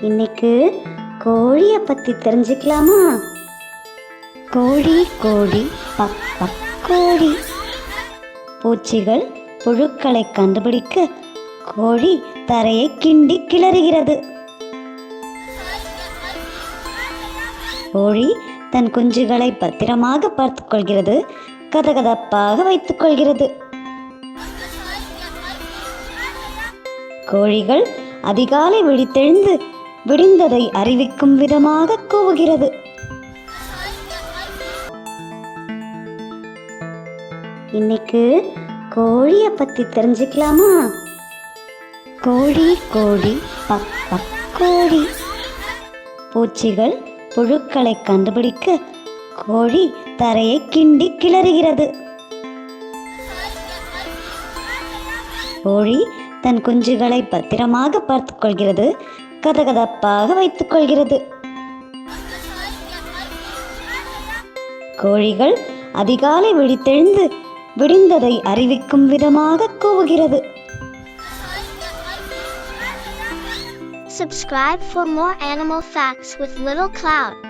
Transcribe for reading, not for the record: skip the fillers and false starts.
இன்னைக்கு கோழியை பற்றி தெரிஞ்சுக்கலாமா? கோழி கோழி பக் பக் கோழி. பூச்சிகள் புழுக்களை கண்டுபிடிக்க கோழி தரையை கிண்டி கிளறுகிறது. கோழி தன் குஞ்சுகளை பத்திரமாக பார்த்துக் கொள்கிறது, கதகதப்பாக வைத்துக் கொள்கிறது. கோழிகள் அதிகாலை விழித்தெழுந்து விடிந்ததை அறிவிக்கும் விதமாக கூவுகிறது. இன்னைக்கு கோழியை பற்றி தெரிஞ்சுக்கலாமா? கோழி கோழி பக் பக் கோழி. பூச்சிகள் புழுக்களை கண்டுபிடிக்க கோழி தரையை கிண்டி கிளறுகிறது. கோழி தன் குஞ்சுகளை பத்திரமாக பார்த்துக் கொள்கிறது, கதகதப்பாக வைத்துக் கொள்கிறது. கோழிகள் அதிகாலை விழித்தெழுந்து விடிந்ததை அறிவிக்கும் விதமாக கூவுகிறது. Subscribe for more animal facts with Little Cloud.